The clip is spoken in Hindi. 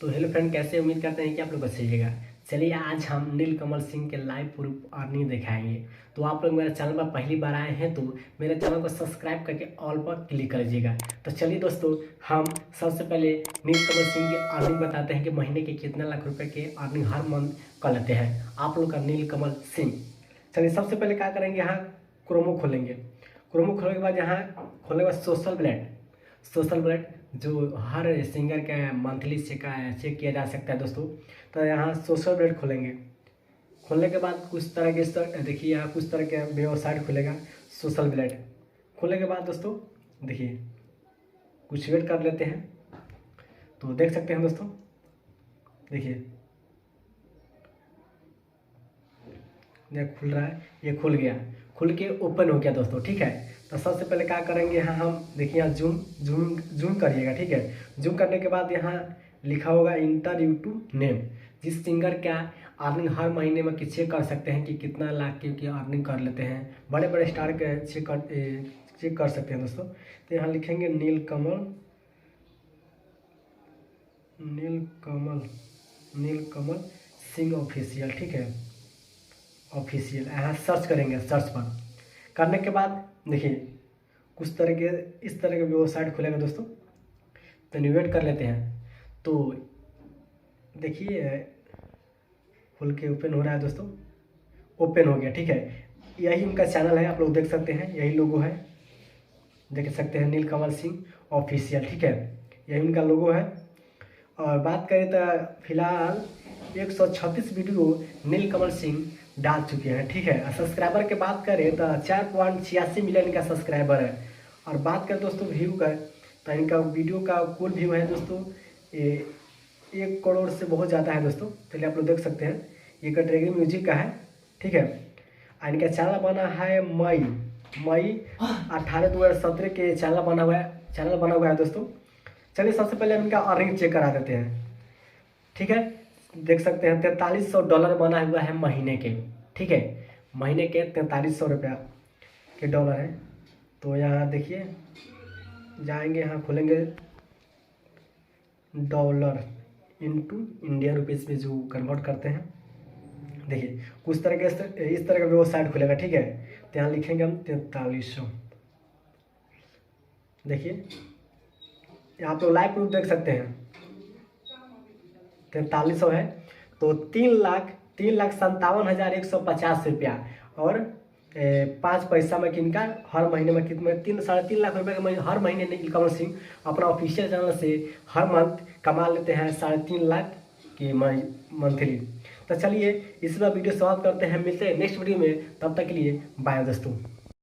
तो हेलो फ्रेंड, कैसे उम्मीद करते हैं कि आप लोग अच्छे रहिएगा। चलिए आज हम नीलकमल सिंह के लाइव प्रूफ अर्निंग दिखाएंगे। तो आप लोग मेरे चैनल पर पहली बार आए हैं तो मेरे चैनल को सब्सक्राइब करके ऑल पर क्लिक कर लीजिएगा। तो चलिए दोस्तों, हम सबसे पहले नीलकमल सिंह की अर्निंग बताते हैं कि महीने के कितने लाख रुपए के अर्निंग हर मंथ कर लेते हैं आप लोग का नीलकमल सिंह। चलिए सबसे पहले क्या करेंगे, यहाँ क्रोमो खोलेंगे। क्रोमो खोलने के बाद यहाँ खोलने के बाद सोशल ब्लेड जो हर सिंगर का मंथली चेक किया जा सकता है दोस्तों। तो यहाँ सोशल ब्लेड खोलेंगे। खोलने के बाद कुछ तरह के देखिए यहाँ कुछ तरह के वेबसाइट खुलेगा। सोशल ब्लेड खोलने के बाद दोस्तों देखिए कुछ वेट कर लेते हैं तो देख सकते हैं दोस्तों। देखिए ये खुल रहा है, ये खुल गया, खुल के ओपन हो गया दोस्तों। ठीक है, तो सबसे पहले क्या करेंगे, यहाँ हम देखिए यहाँ जूम करिएगा। ठीक है, जूम करने के बाद यहाँ लिखा होगा इंटर यूट्यूब नेम। जिस सिंगर का अर्निंग हर महीने में चेक कर सकते हैं कि कितना लाख की अर्निंग कर लेते हैं, बड़े बड़े स्टार के चेक कर सकते हैं दोस्तों। तो यहाँ लिखेंगे नीलकमल सिंह ऑफिशियल। ठीक है, ऑफिशियल यहाँ सर्च करेंगे। सर्च पर करने के बाद देखिए कुछ तरह के इस तरह के वेबसाइट खुलेगा दोस्तों। तो वेट कर लेते हैं तो देखिए खुल के ओपन हो रहा है दोस्तों। ओपन हो गया। ठीक है, यही उनका चैनल है, आप लोग देख सकते हैं, यही लोगो है, देख सकते हैं नीलकमल सिंह ऑफिशियल। ठीक है, यही उनका लोगो है। और बात करें तो फिलहाल 136 वीडियो नीलकमल सिंह डाल चुके हैं। ठीक है, सब्सक्राइबर की बात करें तो 4.86 मिलियन का सब्सक्राइबर है। और बात करें दोस्तों व्यू का, तो इनका वीडियो का कुल व्यू है दोस्तों 1 करोड़ से बहुत ज़्यादा है दोस्तों। चलिए आप लोग देख सकते हैं, ये कैटेगरी म्यूजिक का है। ठीक है, और इनका चैनल बना है मई 18 2017 के चैनल बना हुआ है दोस्तों। चलिए सबसे पहले हम इनका अर्निंग चेक करा देते हैं। ठीक है, देख सकते हैं $4300 बना हुआ है महीने के। ठीक है, महीने के 4300 रुपया के डॉलर है। तो यहाँ देखिए जाएंगे, यहाँ खोलेंगे डॉलर इनटू इंडियन रुपीज़ में जो कन्वर्ट करते हैं। देखिए कुछ तरह के इस तरह का वेबसाइट खुलेगा। ठीक है, तो यहाँ लिखेंगे हम 4300। देखिए यहाँ तो लाइव प्रूफ देख सकते हैं 4300 है। तो 3,57,150 रुपया और 5 पैसा में किनका हर महीने में कितने 3-3.5 लाख रुपये के हर महीने नीलकमल सिंह अपना ऑफिशियल चैनल से हर मंथ कमा लेते हैं 3.5 लाख की मंथली। तो चलिए इस बार वीडियो समाप्त करते हैं, मिलते हैं नेक्स्ट वीडियो में, तब तक के लिए बाय दोस्तों।